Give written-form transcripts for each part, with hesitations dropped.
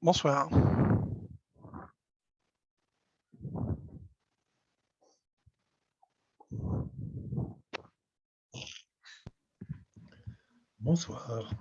Bonsoir. Bonsoir.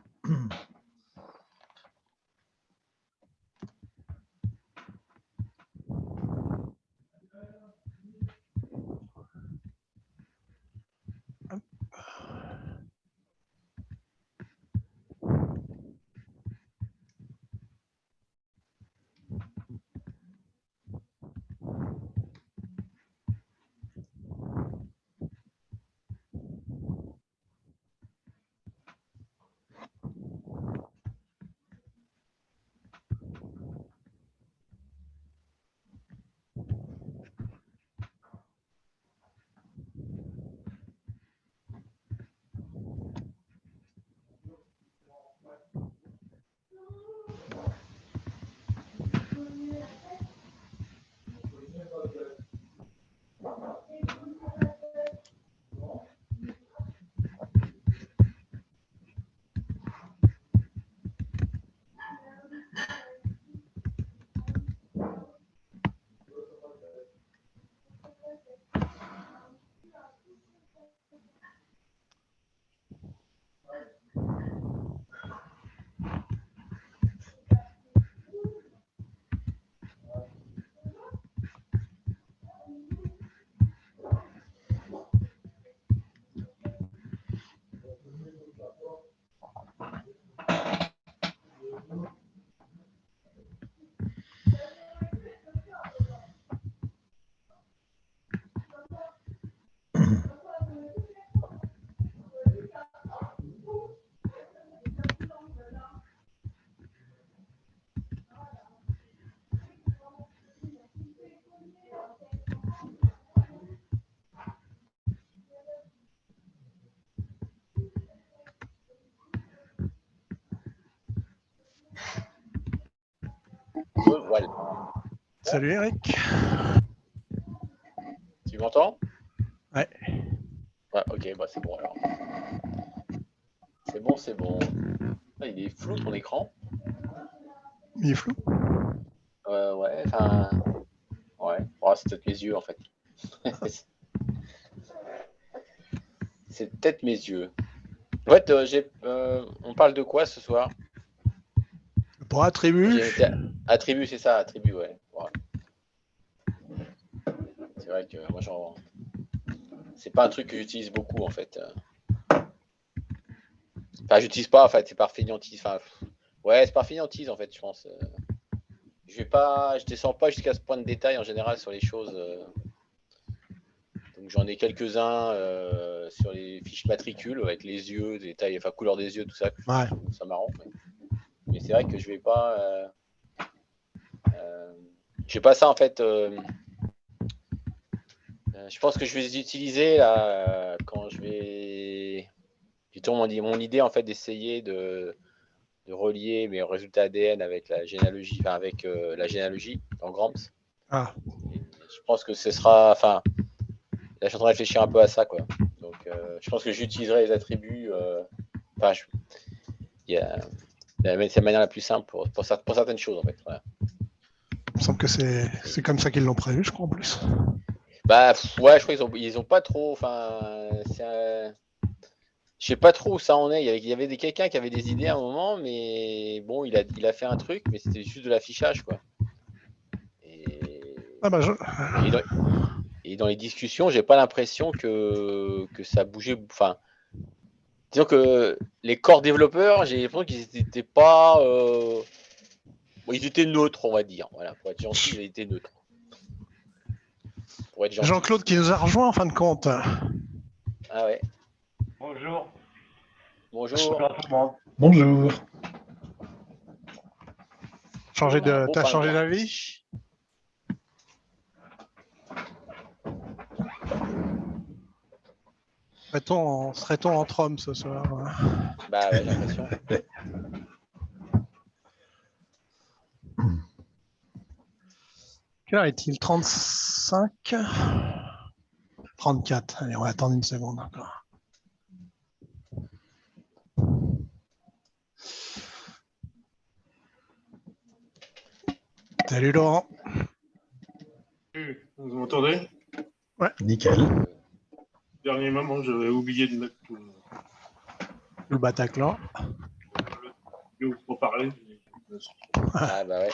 Voilà. Salut Eric. Tu m'entends? Ouais. Ouais, ok, bah c'est bon alors. C'est bon, c'est bon. Ah, il est flou ton écran? Il est flou. Ouais, enfin. Ouais, oh, c'est peut-être mes yeux en fait. C'est peut-être mes yeux. En fait, on parle de quoi ce soir? Pour attribut. Attribut, c'est ça, attribut, ouais. C'est vrai que moi, c'est pas un truc que j'utilise beaucoup en fait. Enfin, j'utilise pas, en fait, c'est par fainéantise. Enfin, ouais, c'est par fainéantise en fait, je pense. Je descends pas jusqu'à ce point de détail en général sur les choses. Donc j'en ai quelques-uns sur les fiches matricules avec les yeux, détails, enfin couleur des yeux, tout ça. Ouais. Je trouve ça marrant. Mais c'est vrai que je vais pas. J'ai pas ça en fait. Je pense que je vais les utiliser là quand je vais. Plutôt mon idée en fait d'essayer de relier mes résultats ADN avec la généalogie, enfin avec la généalogie dans Gramps. Ah. Et je pense que ce sera, enfin, là je suis en train de réfléchir un peu à ça quoi. Donc je pense que j'utiliserai les attributs. Enfin, c'est la manière la plus simple pour certaines choses en fait. Voilà. Il me semble que c'est comme ça qu'ils l'ont prévu, je crois en plus. Bah ouais, je crois qu'ils ont pas trop. Enfin, je sais pas trop où ça en est. Il y avait quelqu'un qui avait des idées à un moment, mais bon, il a fait un truc, mais c'était juste de l'affichage quoi. Ah bah Et dans les discussions, j'ai pas l'impression que ça bougeait. Enfin, disons que les corps développeurs, j'ai l'impression qu'ils étaient pas. Ils étaient neutres, on va dire. Voilà, pour être gentil, ils étaient neutres. Pour être gentil. Jean-Claude qui nous a rejoint en fin de compte. Ah ouais. Bonjour. Bonjour. Bonjour à tout le monde. Bonjour. T'as changé d'avis? Serait-on entre hommes ce soir? Bah ouais, j'ai l'impression. Quelle heure est-il? 35? 34. Allez, on va attendre une seconde encore. Salut Laurent. Vous m'entendez? Nickel. Dernier moment, j'avais oublié de mettre Le Bataclan. le pour parler. Ah bah ouais.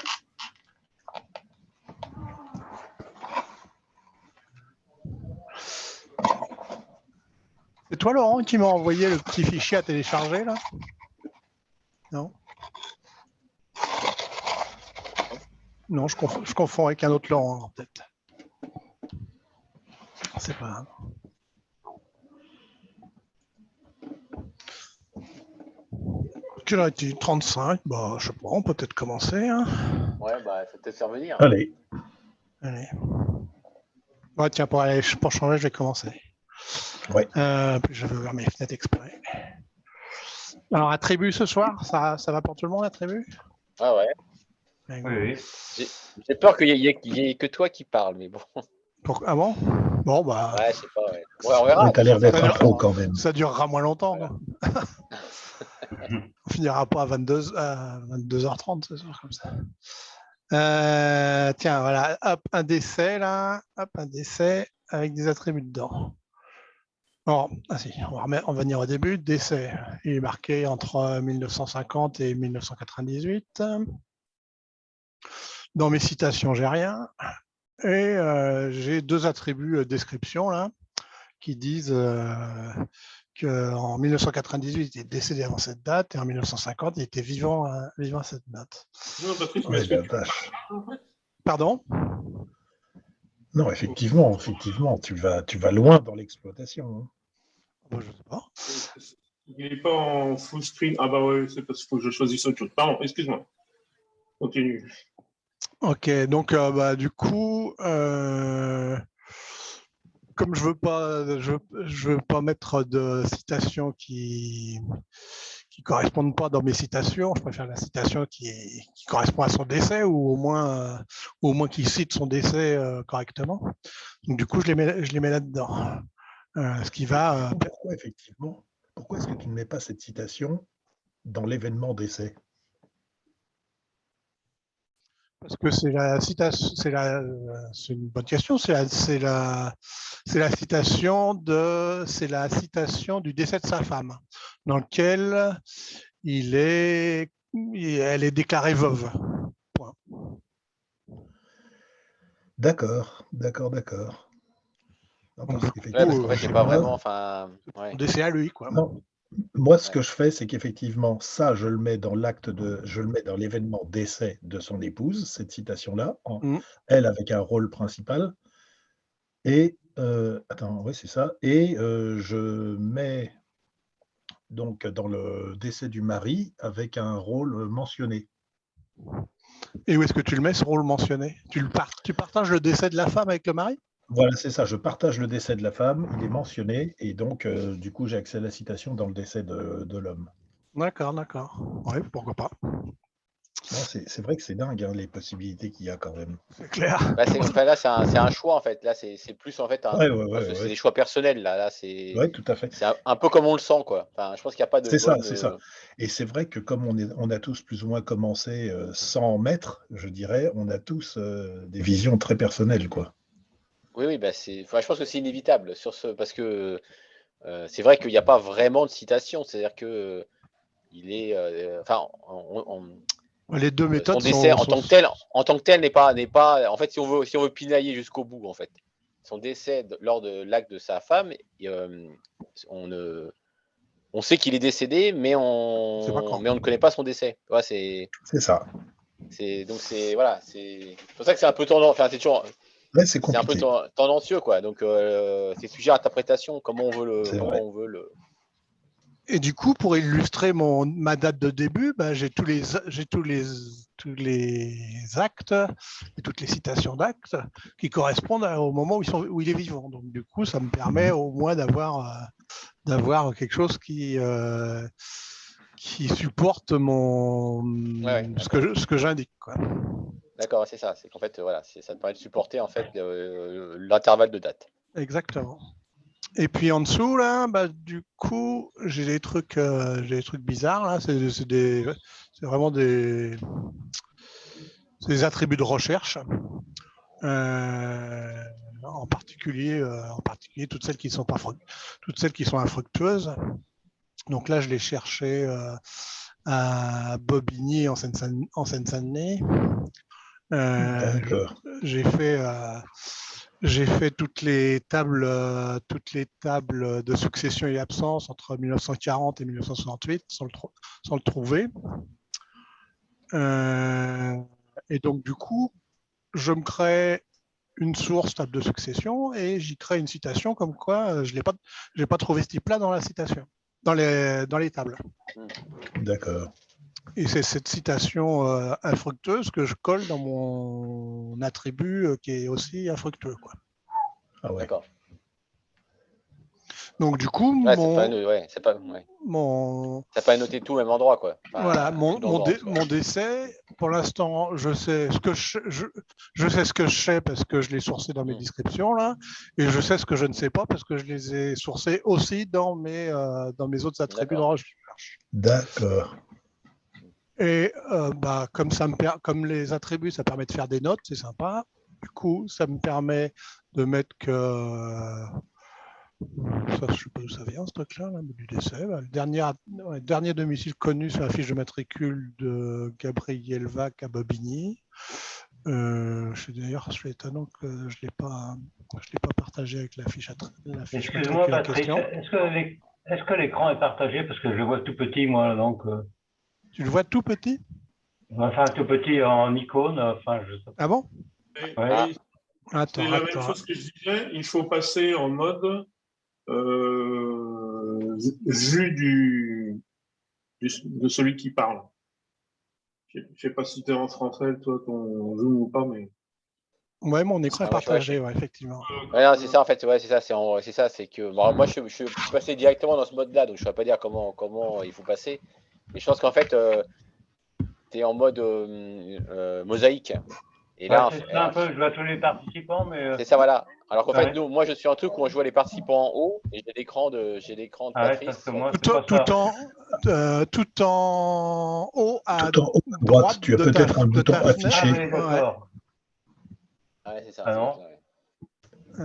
C'est toi Laurent qui m'a envoyé le petit fichier à télécharger là? Non? Non, je confonds avec un autre Laurent peut-être. C'est pas grave. Quelle heure est-il? 35. Bah, je sais pas, on peut peut-être commencer. Hein. Ouais, bah, faut peut-être faire venir. Allez. Allez. Ouais, tiens, pour changer, je vais commencer. Ouais. Puis je vais ouvrir mes fenêtres exprès. Alors, attribut ce soir, ça va pour tout le monde, attribut? Ah ouais. Oui. J'ai peur qu'il y ait que toi qui parles, mais bon. Ah bon? Bon, bah. Ouais, je sais pas. Ouais. Ouais, on verra. T'as l'air d'être Ça un dure- pro quand même. Ça durera moins longtemps. Voilà. On finira pas à 22h30 ce soir comme ça. Tiens, voilà, hop, un décès là, hop, un décès avec des attributs dedans. Bon, on va venir au début. Décès, il est marqué entre 1950 et 1998. Dans mes citations, j'ai rien. Et j'ai deux attributs description là qui disent qu'en 1998, il est décédé avant cette date et en 1950, il était vivant à cette date. Non, Patrice, mais Ouais, est-ce que la tu vache. Pardon? Non, effectivement, tu vas loin dans l'exploitation. Je ne sais pas. il n'est pas en full screen? Ah bah ouais, c'est parce qu'il faut que je choisisse autre chose. Pardon, excuse-moi. Continue. Ok, donc du coup, comme je veux pas mettre de citations qui correspondent pas dans mes citations, je préfère la citation qui correspond à son décès ou au moins qui cite son décès correctement. Donc du coup, je les mets là-dedans. Ce qui va. Pourquoi est-ce que tu ne mets pas cette citation dans l'événement d'essai? Parce que c'est la citation, c'est une bonne question. C'est la citation du décès de sa femme, dans lequel elle est déclarée veuve. Point. D'accord. Non, Donc, parce Ouais, parce qu'en fait, c'est pas vraiment. Enfin, ouais. décès à lui, quoi. Non. Moi, ce que je fais, c'est qu'effectivement, ça, je le mets dans l'événement d'essai de son épouse, cette citation-là, elle avec un rôle principal. Et attends, ouais, c'est ça. Et je mets donc dans le décès du mari avec un rôle mentionné. Et où est-ce que tu le mets, ce rôle mentionné? Tu partages le décès de la femme avec le mari? Voilà, c'est ça. Je partage le décès de la femme, il est mentionné, et donc du coup, j'ai accès à la citation dans le décès de l'homme. D'accord. Oui, pourquoi pas. Non, c'est vrai que c'est dingue, hein, les possibilités qu'il y a quand même. C'est clair. Bah, là, c'est un choix en fait. Là, c'est plus en fait Ouais. c'est des choix personnels. Là, c'est Ouais, tout à fait. un peu comme on le sent, quoi. Enfin, je pense qu'il n'y a pas de C'est ça, bonne. c'est ça. Et c'est vrai que comme on a tous plus ou moins commencé sans maître, je dirais, on a tous des visions très personnelles, quoi. Oui, bah enfin, je pense que c'est inévitable parce que c'est vrai qu'il n'y a pas vraiment de citation. C'est-à-dire que il est, enfin, Les deux méthodes son décès sont... en tant que tel n'est pas. En fait, si on veut pinailler jusqu'au bout, en fait, son décès lors de l'acte de sa femme, on sait qu'il est décédé, mais on ne connaît pas son décès. Ouais, c'est ça. donc c'est voilà, c'est pour ça que c'est un peu tendance. Enfin, c'est toujours. Ouais, c'est C'est un peu compliqué. tendancieux, quoi. Donc, c'est sujet à interprétation, comment on veut le. Et du coup, pour illustrer ma date de début, j'ai tous les actes et toutes les citations d'actes qui correspondent au moment où il est vivant. Donc, du coup, ça me permet au moins d'avoir quelque chose qui supporte ce que j'indique, quoi. D'accord, c'est ça. C'est qu'en fait, voilà, ça te permet de supporter en fait l'intervalle de date. Exactement. Et puis en dessous là, du coup, j'ai des trucs bizarres là. C'est vraiment des des attributs de recherche, en particulier toutes celles qui sont infructueuses. Donc là, je l'ai cherché à Bobigny en Seine-Saint-Denis. J'ai fait toutes les tables de succession et absence entre 1940 et 1968 sans le trouver. Et donc, du coup, je me crée une source table de succession et j'y crée une citation comme quoi je n'ai pas trouvé ce type-là dans la citation, dans les tables. D'accord. Et c'est cette citation infructueuse que je colle dans mon attribut qui est aussi infructueux, quoi. Ah ouais. D'accord. Donc du coup, c'est pas noté tout au même endroit, quoi. Enfin, voilà, mon décès, pour l'instant, je sais ce que je sais parce que je l'ai sourcé dans mes descriptions là, et je sais ce que je ne sais pas parce que je les ai sourcés aussi dans mes autres attributs de recherche. D'accord. Et comme les attributs, ça permet de faire des notes, c'est sympa. Du coup, ça me permet de mettre que ça, je ne sais pas d'où ça vient, ce truc-là, du décès. Le dernier domicile connu sur la fiche de matricule de Gabriel Vac à Bobigny. D'ailleurs, je suis étonnant que je ne l'ai pas partagé avec la fiche Excuse-moi, Patrick, est-ce que l'écran est partagé? Parce que je le vois tout petit, moi, donc... Tu le vois tout petit? Enfin, tout petit en icône, enfin, je sais pas. Ah bon? Ouais. C'est la même chose que je disais, il faut passer en mode vue de celui qui parle. Je ne sais pas si tu es en français, toi, ton Zoom ou pas, mais... Ouais, mon écran est partagé, ouais, effectivement. Ouais, non, c'est ça, en fait, ouais, c'est ça, c'est que... Bon, moi, je suis passé directement dans ce mode-là, donc je ne saurais pas dire comment il faut passer. Mais je pense qu'en fait, tu es en mode mosaïque. Et là, c'est un peu, je vois tous les participants, mais... C'est ça, voilà. Alors qu'en fait, moi, je suis un truc où je vois les participants en haut et j'ai l'écran de Patrice. Tout en haut à droite, tu as peut-être un bouton affiché. Ouais, c'est ça. Ah non.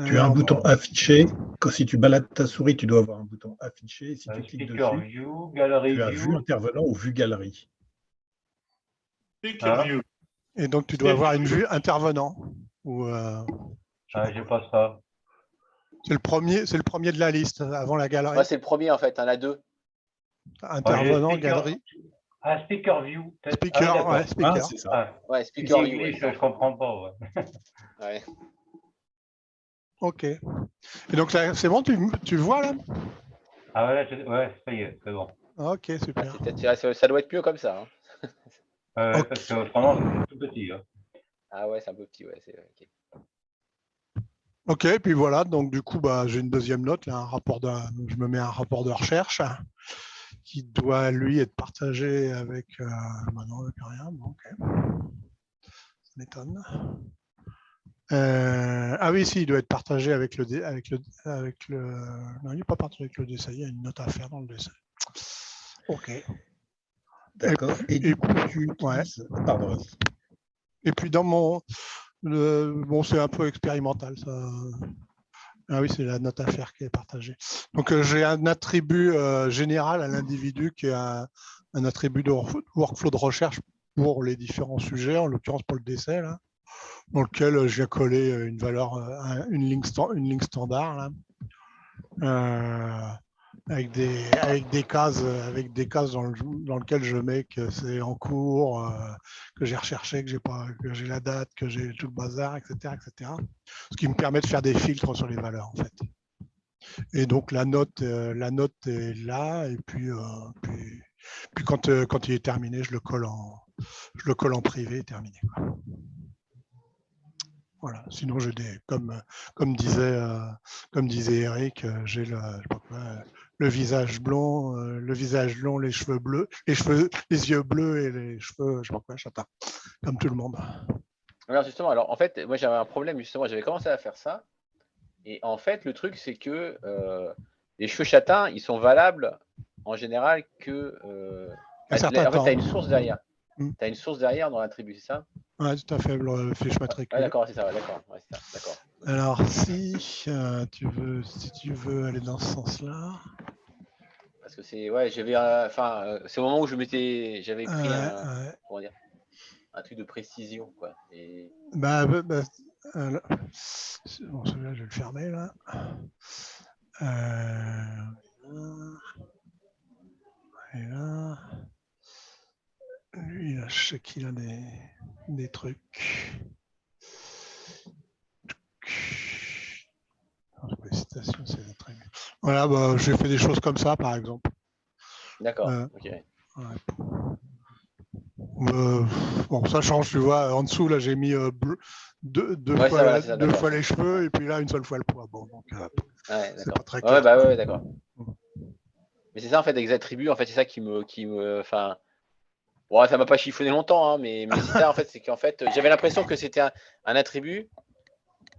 Tu as un bouton affiché. Si tu balades ta souris, tu dois avoir un bouton affiché. Si tu cliques dessus, view, galerie tu as vue intervenant ou vue galerie. Speaker view. Et donc, tu dois avoir une vue intervenant. J'ai pas ça. C'est le premier de la liste, avant la galerie. Moi, c'est le premier, en fait. Il y en a deux. Intervenant, galerie. Ah, speaker view. Speaker, ouais, speaker. C'est ça. Ouais, speaker view. Je comprends pas. Ouais. Ok. Et donc, là, c'est bon, tu le vois, là? Ah ouais, ça y est, c'est bon. Ok, super. Ça doit être mieux comme ça. Hein. Okay. Parce que autrement, c'est tout petit. Hein. Ah ouais, c'est un peu petit, ouais. Okay. Ok, et puis voilà, donc du coup, j'ai une deuxième note, là, je me mets un rapport de recherche qui doit, lui, être partagé avec... non, avec rien, bon, ok. Ça m'étonne. Ah oui, si, il doit être partagé avec le... Non, il n'est pas partagé avec le décès, il y a une note à faire dans le décès. Ok. D'accord. Et du coup, tu utilises... Ouais. Pardon, vas-y. Et puis dans mon... Bon, c'est un peu expérimental, ça. Ah oui, c'est la note à faire qui est partagée. Donc, j'ai un attribut général à l'individu qui est un attribut de workflow de recherche pour les différents sujets, en l'occurrence pour le décès, là, dans lequel je viens coller une valeur, une ligne standard, là, avec des cases dans lesquelles je mets que c'est en cours, que j'ai recherché, que j'ai la date, que j'ai tout le bazar, etc., etc. Ce qui me permet de faire des filtres sur les valeurs, en fait. Et donc la note est là, et puis quand il est terminé, je le colle en privé, terminé, quoi. Voilà. Sinon, j'ai comme disait Eric, j'ai le visage blond, le visage long, les cheveux bleus, les yeux bleus et les cheveux, je sais pas quoi, châtain, comme tout le monde. Alors justement, en fait, moi j'avais un problème, justement, j'avais commencé à faire ça. Et en fait, le truc, c'est que les cheveux châtains, ils sont valables en général que. En fait, tu as une source derrière. Tu as une source derrière dans l'attribut, c'est ça? Ouais, tout à fait, le fiche Ah, matricule. d'accord, c'est ça, d'accord. Ouais, c'est ça, d'accord. Alors, si tu veux aller dans ce sens-là. Parce que c'est, ouais, j'avais, c'est au moment où j'avais pris comment dire, un truc de précision, quoi. Et... Bon, celui-là, je vais le fermer, là. Et là, lui, là, je sais qu'il a des trucs. Les citations, c'est très bien. Voilà, bah, j'ai fait des choses comme ça, par exemple. D'accord, ok. Ouais. Bon, ça change, tu vois. En dessous, là, j'ai mis deux fois les cheveux et puis là, une seule fois le poids. Bon, donc, ouais, c'est pas très clair. Ouais, bah ouais, d'accord. Mais c'est ça, en fait, avec les attributs, en fait, c'est ça qui me, enfin, bon, ça m'a pas chiffonné longtemps, hein, mais c'est ça, en fait, c'est qu'en fait, j'avais l'impression que c'était un attribut.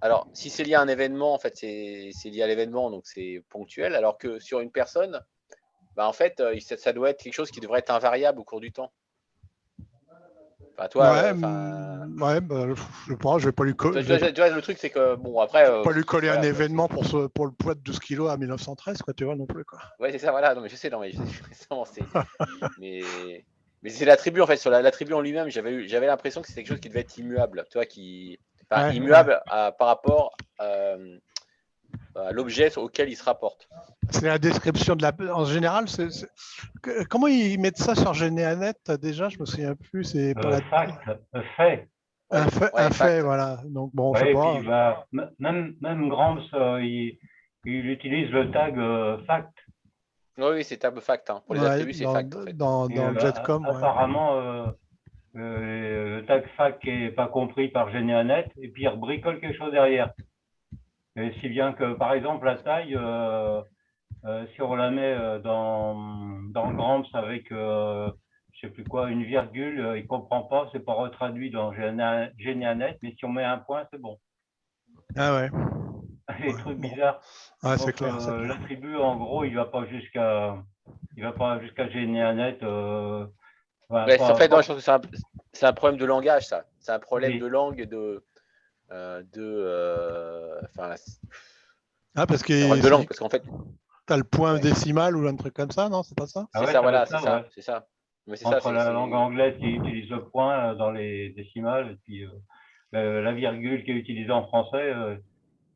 Alors, si c'est lié à un événement, en fait, c'est lié à l'événement, donc c'est ponctuel, alors que sur une personne, bah, en fait, ça doit être quelque chose qui devrait être invariable au cours du temps. Enfin, toi, ouais, bah, je pense, je vais pas lui coller. Tu vois, le truc, c'est que, bon, après. Pas lui coller un événement pour le poids de 12 kilos à 1913, quoi, tu vois, non plus, quoi. Ouais, c'est ça, voilà. Non, mais je sais, mais c'est l'attribut, en fait. Sur l'attribut en lui-même, j'avais l'impression que c'était quelque chose qui devait être immuable. Tu vois, immuable par rapport à l'objet auquel il se rapporte. C'est la description de en général, comment ils mettent ça sur GeneaNet déjà? Je me souviens plus. C'est fait. Un fait, voilà. Donc bon, je sais pas. Puis, bah, même Grams, il utilise le tag fact. Oui, c'est tag fact. Hein. Pour les attributs, c'est fact. En fait. Dans le Jetcom. Apparemment, le tag fact n'est pas compris par GeneaNet et puis il rebricole quelque chose derrière. Et si bien que, par exemple, la taille, si on la met dans Grams avec, je sais plus quoi, une virgule, il comprend pas, c'est pas retraduit dans GeneaNet, mais si on met un point, c'est bon. Ah ouais. Les trucs bizarres. Ah, c'est clair. L'attribut, en gros, il va pas jusqu'à GeneaNet. En fait, non, je pense que c'est un problème de langage, ça. C'est un problème de langue et parce que de langue, parce qu'en fait, t'as le point décimal ou un truc comme ça, non? C'est pas ça? C'est ça, voilà, c'est ça. Mais entre la langue anglaise qui utilise le point dans les décimales et puis la virgule qui est utilisée en français,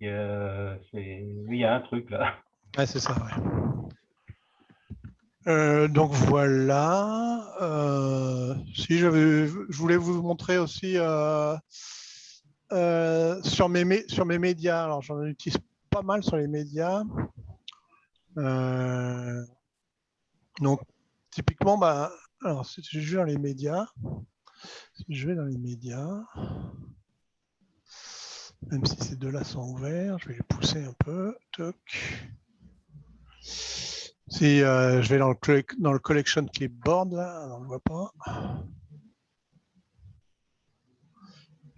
il y a un truc là. Ouais, c'est ça, ouais. Donc voilà. Si je voulais vous montrer aussi sur mes médias. Alors j'en utilise pas mal sur les médias. Donc typiquement, alors si je vais dans les médias, même si ces deux-là sont ouverts, je vais les pousser un peu. Toc. Si je vais dans le collection clipboard, là, on ne le voit pas.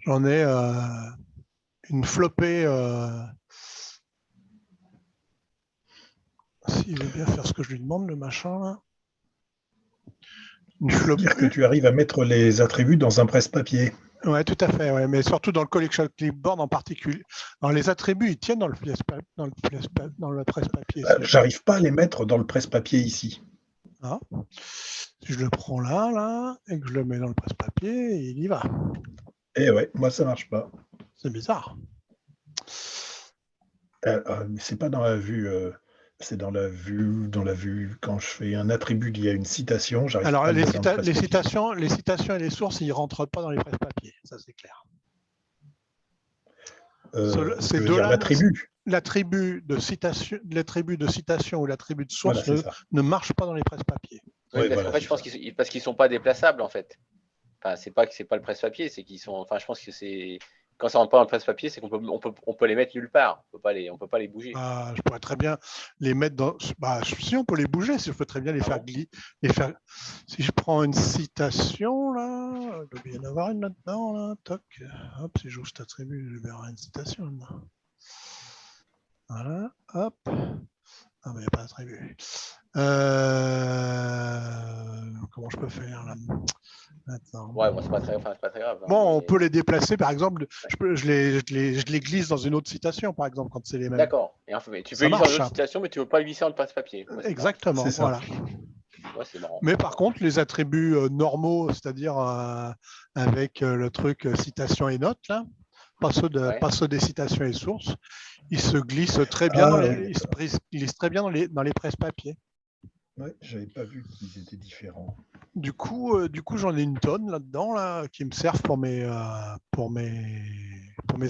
J'en ai une flopée. S'il veut bien faire ce que je lui demande, le machin, là. Dire que tu arrives à mettre les attributs dans un presse-papier. Oui, tout à fait, ouais, mais surtout dans le collection clipboard en particulier. Alors, les attributs, ils tiennent dans le presse-papier. J'arrive pas à les mettre dans le presse-papier ici. Ah. Si je le prends là, et que je le mets dans le presse-papier, il y va. Eh ouais, moi ça marche pas. C'est bizarre. C'est pas dans la vue. C'est dans la vue, quand je fais un attribut lié à une citation, j'arrive pas à les citations et les sources, ils ne rentrent pas dans les presse-papiers, ça c'est clair. C'est l'attribut. L'attribut de citation ou l'attribut de source ne marche pas dans les presse-papiers. Oui, parce qu'en fait, je pense qu'ils ne sont pas déplaçables en fait. Enfin, c'est pas que c'est pas le presse-papier, c'est qu'ils sont. Enfin, je pense que c'est. Quand ça rentre pas dans le presse-papier, c'est qu'on peut les mettre nulle part. On peut pas les bouger. Je pourrais très bien les mettre dans. Si on peut les bouger, si je peux très bien les faire glisser. Si je prends une citation là, il doit bien y en avoir une là-dedans là. Toc. Hop, si j'ouvre cet attribut, je vais avoir une citation là. Voilà. Hop. Ah mais il n'y a pas d'attribut. Comment je peux faire là? Attends. Ouais, bon, c'est pas très grave. Hein, bon, mais... on peut les déplacer, par exemple. Je les glisse dans une autre citation, par exemple, quand c'est les mêmes. D'accord. Et enfin, tu peux Ça glisser dans une marche. autre citation, mais tu ne veux pas le glisser dans le passe-papier. Ouais, c'est Exactement, C'est ça. voilà. marrant. Ouais, c'est marrant. Mais par contre, les attributs normaux, c'est-à-dire avec le truc citation et notes, là, pas ceux des citations et sources, ils se glissent très bien, ils se glissent très bien dans les presse-papiers. Ouais, j'avais pas vu qu'ils étaient différents. Du coup, j'en ai une tonne là-dedans là, qui me servent pour mes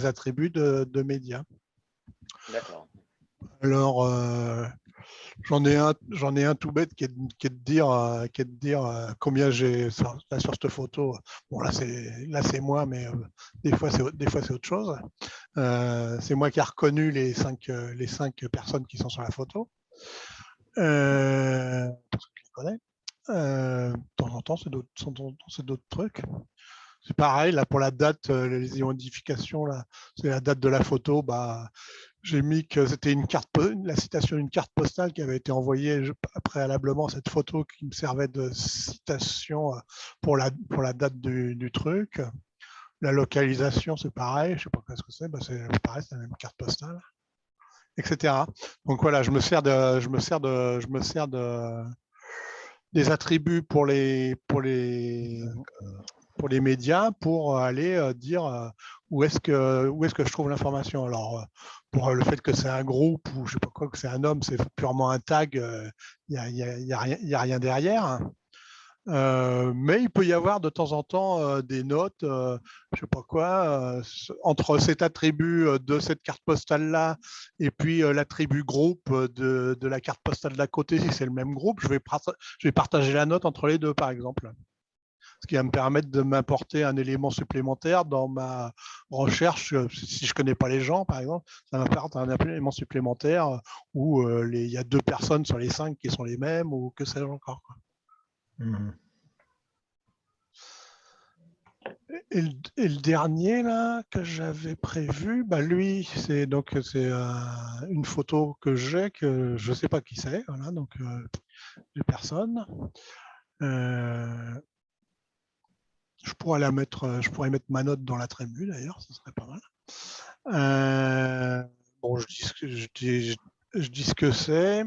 attributs de médias. D'accord. Alors, j'en ai un tout bête qui est de dire combien j'ai sur cette photo. Bon là c'est moi, mais des fois c'est autre chose. C'est moi qui ai reconnu les cinq personnes qui sont sur la photo. Parce que je les connais. De temps en temps, c'est d'autres trucs. C'est pareil, là, pour la date, les identifications, là, c'est la date de la photo. Bah, j'ai mis que c'était la citation d'une carte postale qui avait été envoyée préalablement à cette photo qui me servait de citation pour la date du truc. La localisation, c'est pareil, je sais pas ce que c'est, bah, c'est pareil, c'est la même carte postale, etc. Donc voilà, je me sers des attributs pour les médias pour aller dire où est-ce que je trouve l'information. Alors, pour le fait que c'est un groupe ou je sais pas quoi, que c'est un homme, c'est purement un tag, il n'y a rien derrière. Mais il peut y avoir de temps en temps des notes, je sais pas quoi, entre cet attribut de cette carte postale-là et puis l'attribut groupe de la carte postale d'à côté, si c'est le même groupe, je vais partager la note entre les deux, par exemple. Ce qui va me permettre de m'apporter un élément supplémentaire dans ma recherche. Si je ne connais pas les gens, par exemple, ça m'apporte un élément supplémentaire où il y a 2 personnes sur les 5 qui sont les mêmes ou que sais-je encore. Quoi. Mmh. Et le dernier là que j'avais prévu, bah lui, c'est une photo que j'ai que je ne sais pas qui c'est, voilà, donc j'ai personne. Je pourrais mettre ma note dans l'attribut d'ailleurs, ce serait pas mal. Bon, je dis ce que c'est.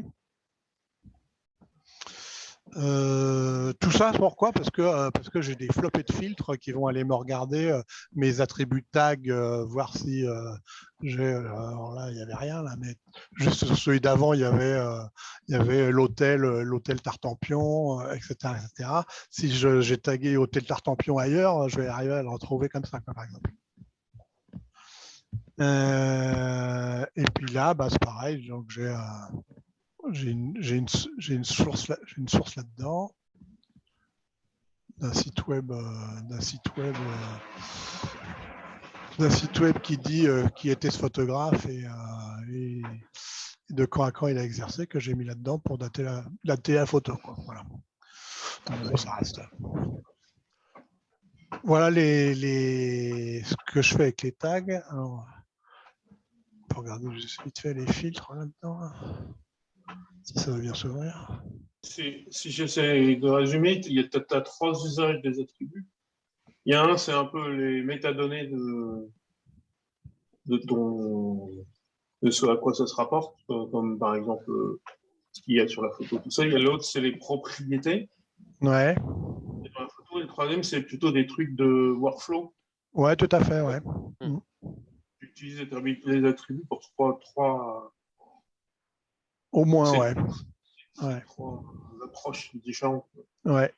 Tout ça, pourquoi ? Parce que j'ai des flopées de filtres qui vont aller me regarder mes attributs tag, voir si j'ai. Alors là, il n'y avait rien là, mais juste sur celui d'avant, il y avait l'hôtel Tartampion, etc., etc. Si j'ai tagué hôtel Tartampion ailleurs, je vais arriver à le retrouver comme ça, quoi, par exemple. Et puis là, bah, c'est pareil. Donc j'ai une source là-dedans d'un site web qui dit qui était ce photographe et de quand à quand il a exercé, que j'ai mis là-dedans pour dater la photo, quoi. Voilà. En gros, ça reste. Voilà ce que je fais avec les tags. Alors, on peut regarder juste vite fait les filtres là-dedans. Si ça veut bien s'ouvrir. Si j'essaie de résumer, tu as 3 usages des attributs. Il y a un, c'est un peu les métadonnées de ce à quoi ça se rapporte, comme par exemple ce qu'il y a sur la photo, tout ça. Il y a l'autre, c'est les propriétés. Ouais. Et dans la photo, et le troisième, c'est plutôt des trucs de workflow. Ouais, tout à fait, ouais. Tu utilises les attributs pour trois au moins, ouais. Ouais. 3 approches différentes. Ouais.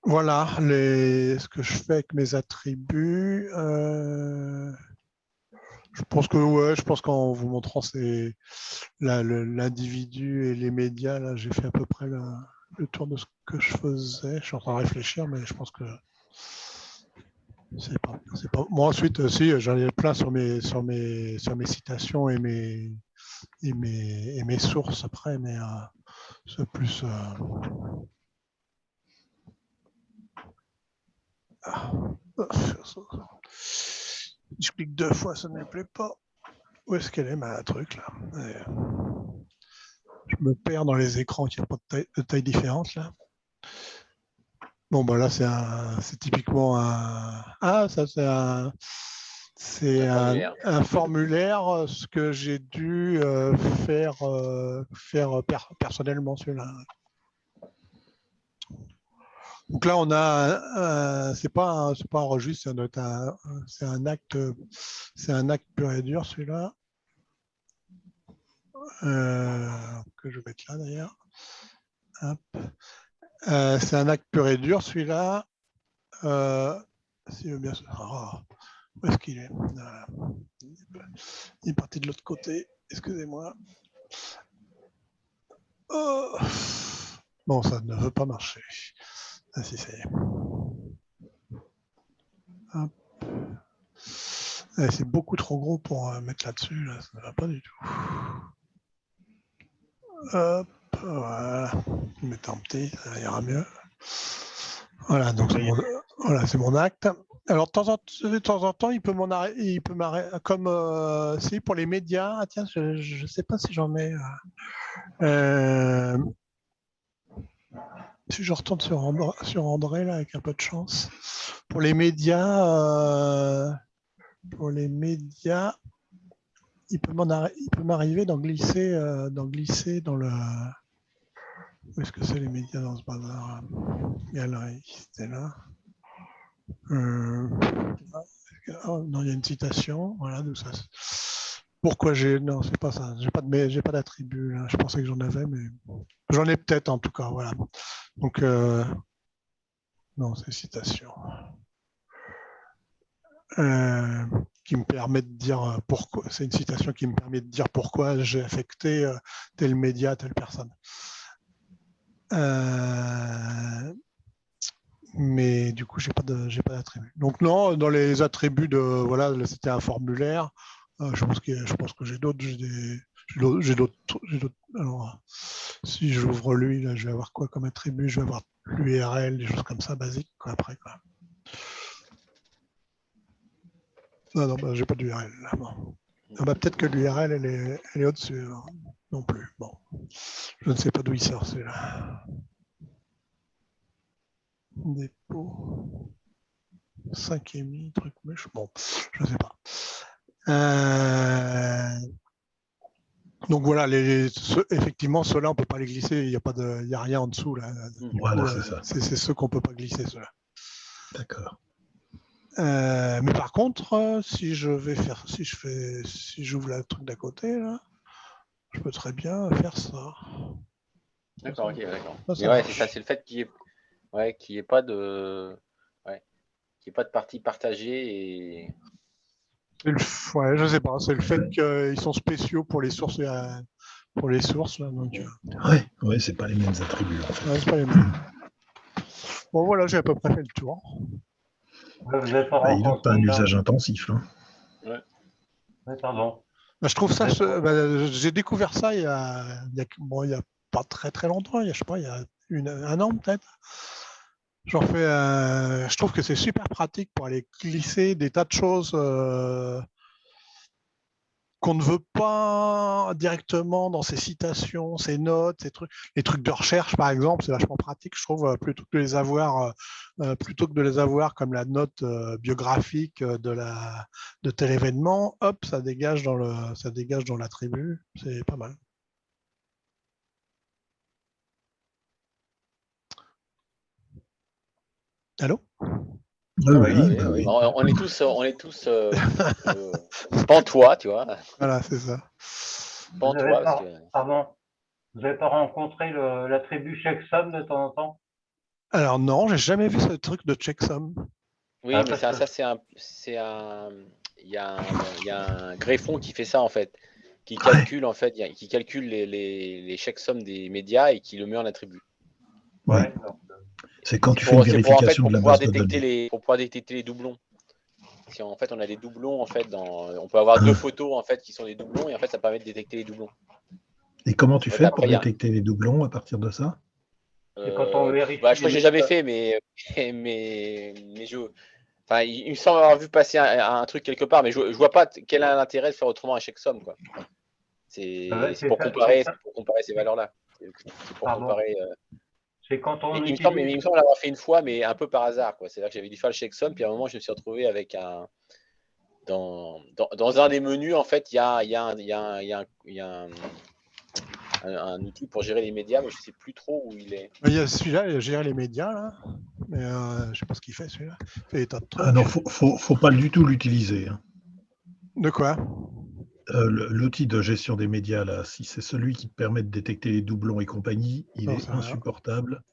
Voilà ce que je fais avec mes attributs. Je pense qu'en vous montrant l'individu et les médias, là, j'ai fait à peu près le tour de ce que je faisais. Je suis en train de réfléchir, mais je pense que c'est pas. Moi ensuite, si j'en ai plein sur mes citations et mes sources après, mais c'est plus. Je clique 2 fois, ça ne me plaît pas. Où est-ce qu'elle est ma truc là ? Je me perds dans les écrans qui n'ont pas de taille différente là. Bon, bah là, c'est typiquement un. Ah, ça, c'est un formulaire, ce que j'ai dû faire personnellement, celui-là. Donc là, on a, c'est pas un registre, c'est un acte pur et dur, celui-là. Que je vais mettre là d'ailleurs. C'est un acte pur et dur, celui-là. S'il veut bien. Où est-ce qu'il est, Il est parti de l'autre côté. Excusez-moi. Oh. Bon, ça ne veut pas marcher. Ah si, ça y est. C'est beaucoup trop gros pour mettre là-dessus. Là. Ça ne va pas du tout. Hop, voilà. Mettre en petit, ça ira mieux. Voilà, donc c'est mon acte. Alors, de temps en temps, il peut m'arrêter, comme si pour les médias. Ah, tiens, je ne sais pas si j'en mets. Si je retourne sur André, là, avec un peu de chance. Pour les médias, il peut m'arriver d'en glisser dans le. Où est-ce que c'est les médias dans ce bazar? Galerie, c'était là. Oh, non, il y a une citation. Voilà, d'où ça. Pourquoi j'ai. Non, c'est pas ça. J'ai pas d'attribut là. Je pensais que j'en avais, mais j'en ai peut-être en tout cas. Voilà. Donc, non, c'est citation. Qui me permet de dire pourquoi. C'est une citation qui me permet de dire pourquoi j'ai affecté tel média, telle personne. Mais du coup, j'ai pas d'attribut. Donc non, dans les attributs de voilà, c'était un formulaire. Je pense que j'ai d'autres. J'ai d'autres. Alors, si j'ouvre lui, là, je vais avoir quoi comme attribut? Je vais avoir l'URL, des choses comme ça, basiques, quoi, après, quoi. Non, bah, j'ai pas d'URL là. Bon. Ah, bah, peut-être que l'URL, elle est au-dessus. Non plus. Bon. Je ne sais pas d'où il sort, celui-là. Dépôt. 5,5, truc mèche. Bon, je ne sais pas. Donc voilà, effectivement, ceux-là, on ne peut pas les glisser, il n'y a rien en dessous. Là. Voilà, c'est ça. C'est ceux qu'on ne peut pas glisser, ceux-là. D'accord. Mais par contre, si j'ouvre le truc d'à côté, là, je peux très bien faire ça. D'accord, ok, d'accord. Ça ouais, c'est ça, c'est le fait qu'il n'y ait pas de partie partagée et. Ouais, je sais pas, c'est le fait qu'ils sont spéciaux pour les sources, là, donc. Ouais, c'est pas les mêmes attributs en fait. Ouais, c'est pas les mêmes. Bon voilà, j'ai à peu près fait le tour. Vous avez pas Il n'a pas un usage intensif. Hein. Ouais, pardon. Bah, je trouve ça, j'ai découvert ça il y a pas très très longtemps, je sais pas, il y a un an peut-être. Je trouve que c'est super pratique pour aller glisser des tas de choses qu'on ne veut pas directement dans ces citations, ces notes, les trucs de recherche par exemple, c'est vachement pratique, je trouve, plutôt que de les avoir comme la note biographique de tel événement, hop, ça dégage dans l'attribut, c'est pas mal. Oui. Oui. On est tous pantois, tu vois. Voilà, c'est ça. Pantois. Pardon. Vous n'avez pas rencontré l'attribut checksum de temps en temps? Alors non, j'ai jamais vu ce truc de checksum. Oui, mais il y a un greffon qui fait ça en fait, qui calcule les checksums des médias et qui le met en attribut. Ouais. C'est quand tu fais une vérification de la base de données. Pour pouvoir détecter les doublons. Parce qu'en fait, on a des doublons en fait on peut avoir deux photos en fait qui sont des doublons et en fait ça permet de détecter les doublons. Et comment tu fais pour détecter les doublons à partir de ça? C'est quand on vérifie. Je crois que j'ai jamais fait, mais il me semble avoir vu passer un truc quelque part, mais je vois pas quel est l'intérêt de faire autrement un checksum, quoi. C'est c'est pour ça, comparer, c'est ça. c'est pour comparer ces valeurs-là. C'est pour Pardon. comparer. C'est quand on Il me semble utilise. l'avoir fait une fois, mais un peu par hasard, quoi. C'est-à-dire que j'avais dû faire le checksum, puis à un moment, je me suis retrouvé avec dans un des menus, en fait, il y a un outil pour gérer les médias, mais je ne sais plus trop où il est. Il y a celui-là, il gère les médias, là. Mais je ne sais pas ce qu'il fait, celui-là. Il fait des tas de trucs. Ah non, faut pas du tout l'utiliser. Hein. De quoi? L'outil de gestion des médias, là, si c'est celui qui te permet de détecter les doublons et compagnie, il est insupportable.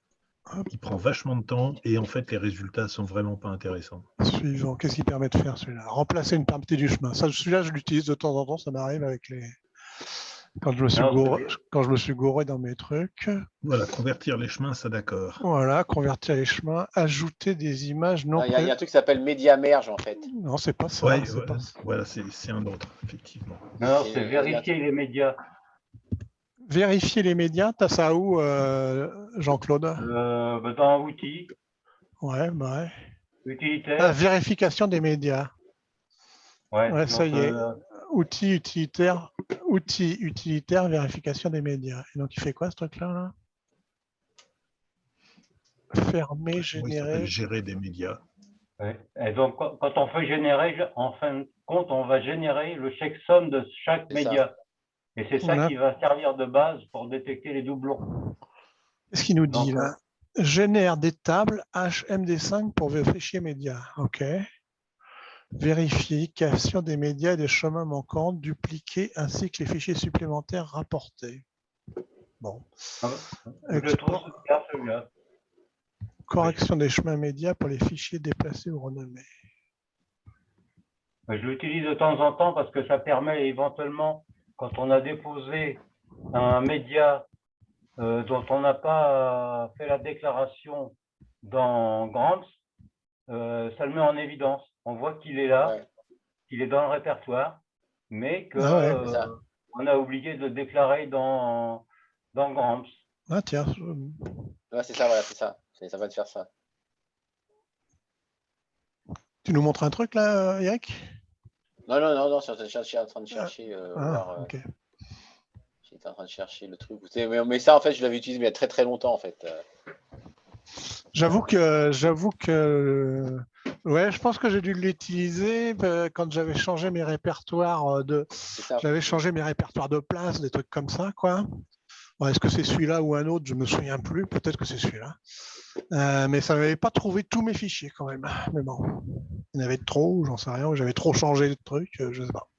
Il prend vachement de temps et en fait, les résultats sont vraiment pas intéressants. Suivant, qu'est-ce qu'il permet de faire celui-là? Remplacer une partie du chemin. Ça, celui-là, je l'utilise de temps en temps, ça m'arrive avec les. Quand je me suis gouré dans mes trucs. Voilà, convertir les chemins, ça d'accord. Voilà, convertir les chemins, ajouter des images non. Il y a un truc qui s'appelle MediaMerge, en fait. Non, c'est pas ça. Ouais, voilà, c'est un autre, effectivement. Non, c'est vérifier les médias. Vérifier les médias, t'as ça où, Jean-Claude? Dans outils. Ouais, bah ouais. Utilitaire. La vérification des médias. Ouais, ça y est. Outils utilitaires, vérification des médias. Et donc, il fait quoi ce truc-là là? Fermer, générer. Gérer des médias. Ouais. Et donc, quand on fait générer, en fin de compte, on va générer le checksum de chaque média. Et c'est ça qui va servir de base pour détecter les doublons. Qu'est-ce qu'il nous dit là? Génère des tables HMD5 pour vos fichiers médias. OK. Vérification des médias et des chemins manquants, dupliqués ainsi que les fichiers supplémentaires rapportés. Bon. Je trouve super celui-là. Correction des chemins médias pour les fichiers déplacés ou renommés. Je l'utilise de temps en temps parce que ça permet éventuellement, quand on a déposé un média dont on n'a pas fait la déclaration dans Grants, ça le met en évidence. On voit qu'il est là, qu'il est dans le répertoire, mais qu'on a oublié de le déclarer dans Grants. Ah tiens. Ouais, c'est ça, voilà, c'est ça. Ça va te faire ça. Tu nous montres un truc là, Eric? Non, je suis en train de chercher. Okay. J'étais en train de chercher le truc. Mais ça, en fait, je l'avais utilisé mais il y a très très longtemps, en fait. J'avoue que, ouais, je pense que j'ai dû l'utiliser quand j'avais changé mes répertoires j'avais changé mes répertoires de place, des trucs comme ça, quoi. Bon, est-ce que c'est celui-là ou un autre? Je me souviens plus. Peut-être que c'est celui-là. Mais ça n'avait pas trouvé tous mes fichiers quand même. Mais bon, il y en avait trop, j'en sais rien. J'avais trop changé de trucs, je sais pas.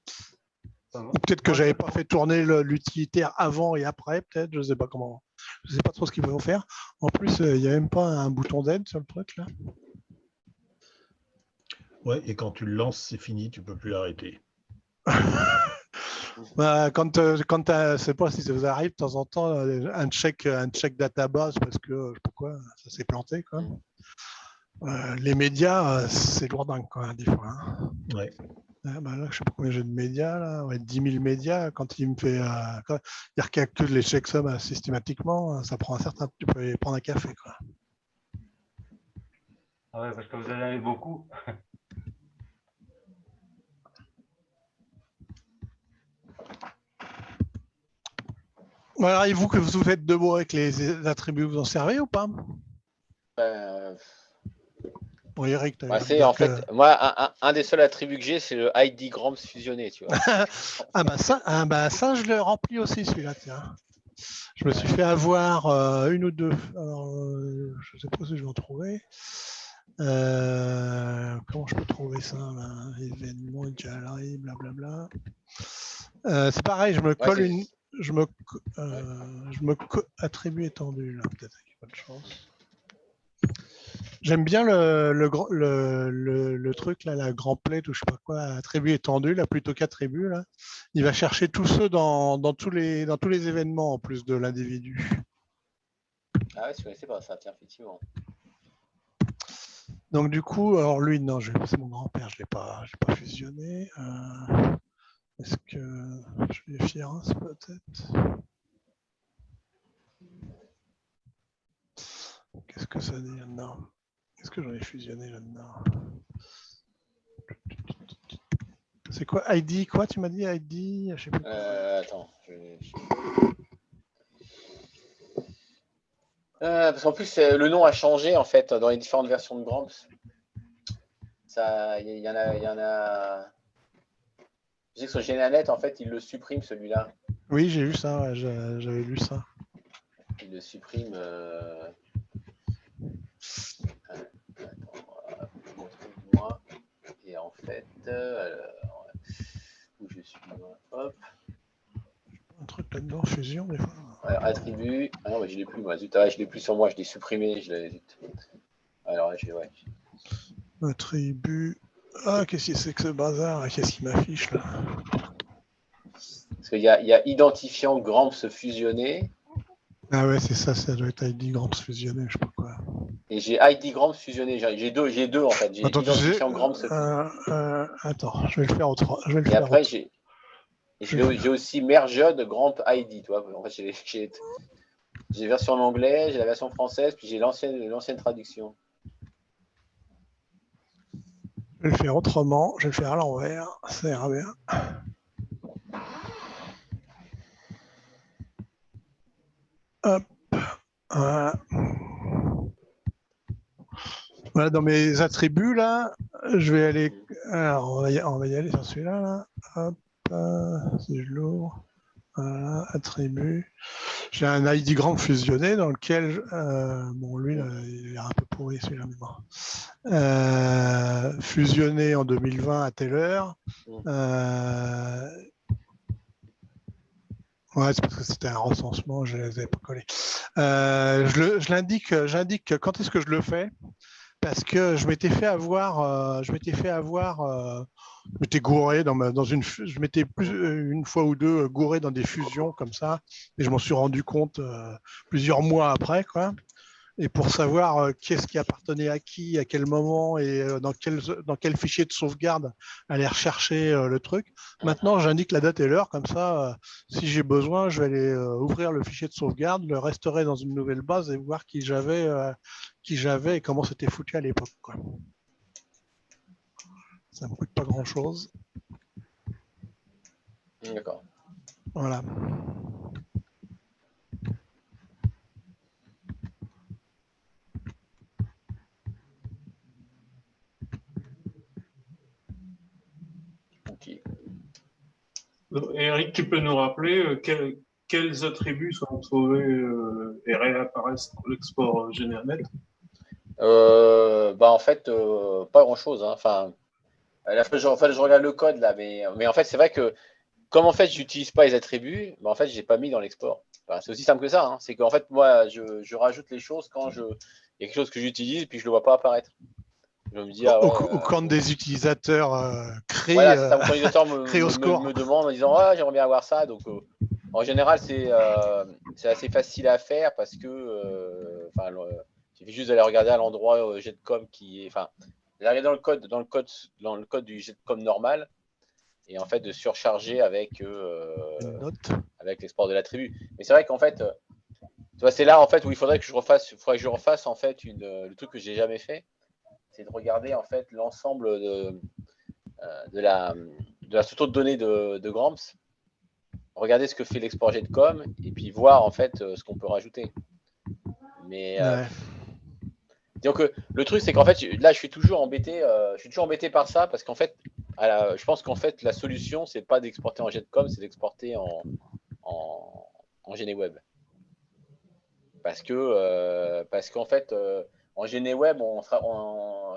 Ou peut-être que j'avais pas fait tourner l'utilitaire avant et après, peut-être. Je sais pas comment. Je sais pas trop ce qu'ils vont faire. En plus, il n'y a même pas un bouton d'aide sur le truc là. Ouais, et quand tu le lances, c'est fini, tu peux plus l'arrêter. Quand c'est pas si ça vous arrive de temps en temps un check database parce que je sais pas quoi, ça s'est planté quoi. Les médias, c'est lourdingue quoi des fois. Hein. Ouais. Bah là, je sais pas combien j'ai de médias là, 10 000 médias. Quand il me fait, il recalcule les checksums systématiquement, ça prend un certain. Tu peux aller prendre un café quoi. Ah ouais, parce que vous en avez beaucoup. Voilà, et vous, que vous faites de beau avec les attributs, vous en servez ou pas? Bon, Eric, en fait, moi, un des seuls attributs que j'ai, c'est le ID Grams fusionné, tu vois. ça, je le remplis aussi, celui-là, tiens. Je me suis fait avoir une ou deux. Alors, je ne sais pas si je vais en trouver. Comment je peux trouver ça là? Événement, galerie, blablabla. C'est pareil, je me colle une. Je me attribut étendu là, peut-être avec pas de chance. J'aime bien le truc là, la grand plate ou je sais pas quoi, attribut étendu là plutôt qu'attribut là. Il va chercher tous ceux dans tous les événements en plus de l'individu. Ah ouais, je connaissais pas ça, tiens, effectivement. Donc du coup, alors lui non, c'est mon grand-père, je l'ai pas fusionné. Est-ce que je vais fier peut-être? Qu'est-ce que ça dit là-dedans? Est-ce que j'en ai fusionné là-dedans? C'est quoi ID quoi tu m'as dit ID je sais plus. Attends. Parce qu'en plus, le nom a changé en fait dans les différentes versions de Gramps. Il y en a. Je sais que sur GNaNet, en fait, il le supprime celui-là. Oui, j'ai vu ça, ouais, j'avais lu ça. Il le supprime. Moi. Et en fait, où je suis, hop. Un truc là-dedans, fusion des fois. Alors, attribut. Ah non, mais je l'ai plus, moi. Zut, je l'ai plus sur moi, je l'ai supprimé. Alors, ouais. Attribut. Ah, qu'est-ce que c'est que ce bazar? Qu'est-ce qui m'affiche là? Parce qu'il y a identifiant Gramps fusionné. Ah ouais, c'est ça, ça doit être ID Gramps fusionné, je sais pas quoi. Et j'ai ID Gramps fusionné. J'ai deux en fait. J'ai identifiant Gramps fusionné. Attends, je vais le faire autrement. Et après, j'ai aussi merged Gramp ID. Tu vois. En fait, j'ai version en anglais, j'ai la version française, puis j'ai l'ancienne traduction. Je vais le faire autrement, je vais le faire à l'envers, ça ira bien. Hop, voilà. Voilà, dans mes attributs là, je vais aller. Alors, on va y aller sur celui-là. Là. Hop, si je l'ouvre. Voilà, attribut. J'ai un ID Gramp fusionné dans lequel, bon, lui, là, il est un peu pourri celui-là, mais bon. Fusionné en 2020 à telle heure. Ouais, c'est parce que c'était un recensement, je ne les avais pas collés. J'indique quand est-ce que je le fais, parce que je m'étais fait avoir, je m'étais gouré je m'étais une fois ou deux gouré dans des fusions comme ça, et je m'en suis rendu compte plusieurs mois après, quoi. Et pour savoir qu'est-ce qui appartenait à qui, à quel moment et dans quel fichier de sauvegarde aller rechercher le truc. Maintenant, j'indique la date et l'heure, comme ça, si j'ai besoin, je vais aller ouvrir le fichier de sauvegarde, le restaurer dans une nouvelle base et voir qui j'avais et comment c'était foutu à l'époque. Ça ne me coûte pas grand-chose. D'accord. Voilà. Eric, tu peux nous rappeler quels attributs sont trouvés et réapparaissent dans l'export GNaNet? En fait, pas grand-chose. Hein. Enfin, je regarde le code là, mais en fait, c'est vrai que comme en fait, j'utilise pas les attributs, en fait, j'ai pas mis dans l'export. Enfin, c'est aussi simple que ça. Hein. C'est qu'en fait, moi, je rajoute les choses quand il y a quelque chose que j'utilise, puis je le vois pas apparaître. Je me dis, ou quand des utilisateurs créent, voilà, c'est ça. Quand les utilisateurs me demandent en disant, j'aimerais bien avoir ça. Donc, en général, c'est assez facile à faire parce que, il suffit juste d'aller regarder à l'endroit Jetcom qui est, d'aller dans le code du Jetcom normal et en fait de surcharger avec l'export de l'attribut. Mais c'est vrai qu'en fait, tu vois, c'est là en fait où il faudrait que je refasse en fait le truc que j'ai jamais fait, c'est de regarder en fait l'ensemble de la structure de données de Gramps, regarder ce que fait l'export Jetcom et puis voir en fait ce qu'on peut rajouter. Mais donc le truc c'est qu'en fait là je suis toujours embêté par ça parce qu'en fait je pense qu'en fait la solution c'est pas d'exporter en Jetcom, c'est d'exporter en GNWeb. Parce qu'en fait en GNWeb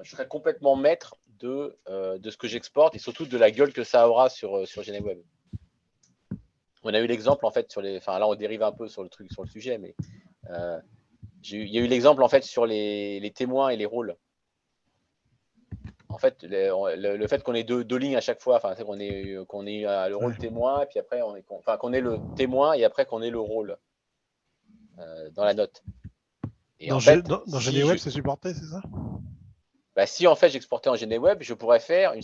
je serais complètement maître de ce que j'exporte et surtout de la gueule que ça aura sur GNWeb. On a eu l'exemple en fait là on dérive un peu sur le sujet, mais il y a eu l'exemple en fait sur les témoins et les rôles. En fait, le fait qu'on ait deux lignes à chaque fois, c'est qu'on ait le rôle témoin, et puis après qu'on ait le témoin et après qu'on ait le rôle dans la note. Et dans GNWeb, c'est supporté, c'est ça? Si en fait j'exportais en GNWeb, je pourrais faire une